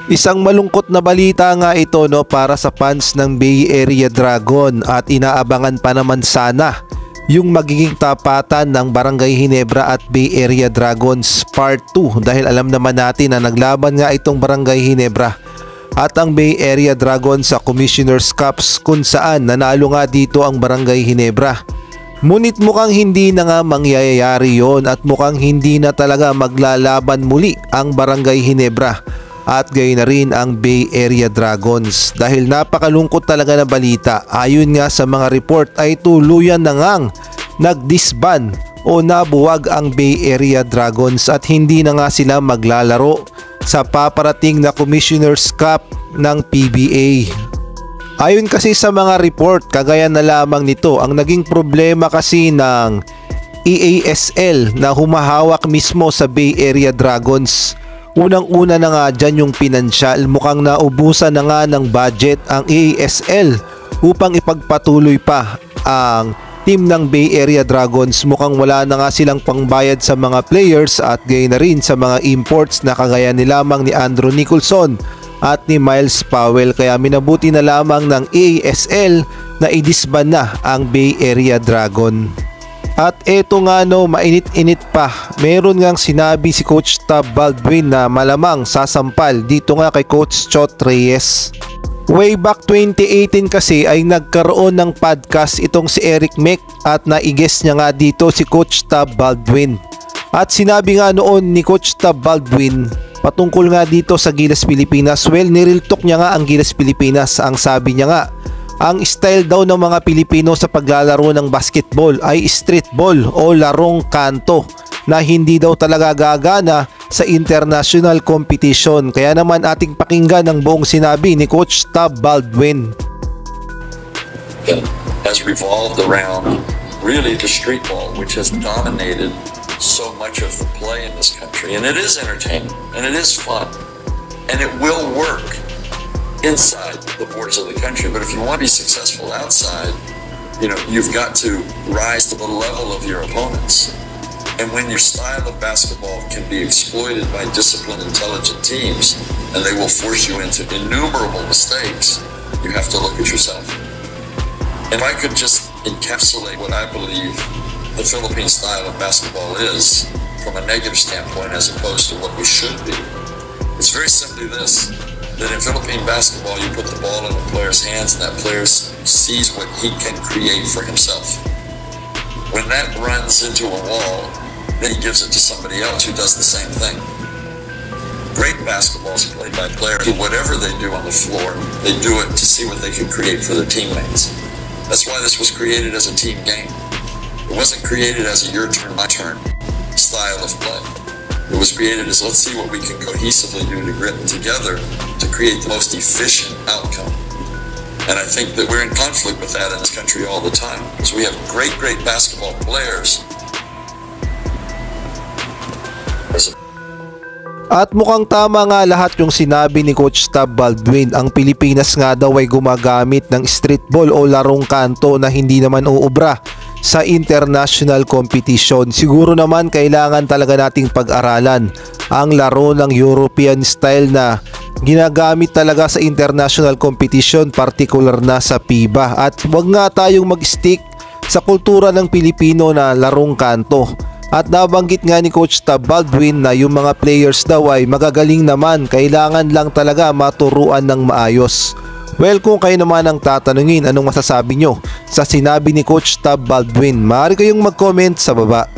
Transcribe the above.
Isang malungkot na balita nga ito para sa fans ng Bay Area Dragon at inaabangan pa naman sana yung magiging tapatan ng Barangay Ginebra at Bay Area Dragons Part 2 dahil alam naman natin na naglaban nga itong Barangay Ginebra at ang Bay Area Dragons sa Commissioner's Cups kung saan nanalo nga dito ang Barangay Ginebra. Ngunit mukhang hindi na nga mangyayari yon at mukhang hindi na talaga maglalaban muli ang Barangay Ginebra at gayon na rin ang Bay Area Dragons dahil napakalungkot talaga na balita. Ayon nga sa mga report ay tuluyan na ngang nagdisband o nabuwag ang Bay Area Dragons at hindi na nga sila maglalaro sa paparating na Commissioner's Cup ng PBA. Ayon kasi sa mga report, kagaya na lamang nito ang naging problema kasi ng EASL na humahawak mismo sa Bay Area Dragons. Unang-una na nga dyan yung pinansyal, mukhang naubusan na nga ng budget ang EASL upang ipagpatuloy pa ang team ng Bay Area Dragons. Mukhang wala na nga silang pangbayad sa mga players at gayon na rin sa mga imports na kagaya ni lamang ni Andrew Nicholson at ni Miles Powell, kaya minabuti na lamang ng EASL na idisband na ang Bay Area Dragon. At eto nga mainit-init pa, meron ngang sinabi si Coach Tab Baldwin na malamang sasampal dito nga kay Coach Chot Reyes. Way back 2018 kasi ay nagkaroon ng podcast itong si Eric Mek at naigest niya nga dito si Coach Tab Baldwin. At sinabi nga noon ni Coach Tab Baldwin patungkol nga dito sa Gilas Pilipinas. Well, niriltok niya nga ang Gilas Pilipinas. Ang sabi niya nga, ang style daw ng mga Pilipino sa paglalaro ng basketball ay streetball o larong kanto na hindi daw talaga gagana sa international competition. Kaya naman ating pakinggan ang buong sinabi ni Coach Tab Baldwin. It has revolved around really the street ball, which has dominated so much of the play in this country. And it is entertaining and it is fun and it will work inside the borders of the country, but if you want to be successful outside, you've got to rise to the level of your opponents. And when your style of basketball can be exploited by disciplined, intelligent teams, and they will force you into innumerable mistakes, you have to look at yourself. If I could just encapsulate what I believe the Philippine style of basketball is from a negative standpoint as opposed to what we should be, it's very simply this. That in Philippine basketball, you put the ball in the player's hands and that player sees what he can create for himself. When that runs into a wall, then he gives it to somebody else who does the same thing. Great basketball is played by players who, whatever they do on the floor, they do it to see what they can create for their teammates. That's why this was created as a team game. It wasn't created as a your turn, my turn style of play. It was created as let's see what we can cohesively do to grit together to create the most efficient outcome. And I think that we're in conflict with that in this country all the time because we have great basketball players. At mukhang tama nga lahat yung sinabi ni Coach Tab Baldwin. Ang Pilipinas nga daw ay gumagamit ng streetball o larong kanto na hindi naman uubra sa international competition. Siguro naman kailangan talaga nating pag-aralan ang laro ng European style na ginagamit talaga sa international competition, particular na sa FIBA. At wag nga tayong mag-stick sa kultura ng Pilipino na larong kanto. At nabanggit nga ni Coach Tab Baldwin na yung mga players daw ay magagaling naman, kailangan lang talaga maturuan ng maayos. Well, kung kayo naman ang tatanungin, anong masasabi nyo sa sinabi ni Coach Tab Baldwin? Maaari kayong mag-comment sa baba.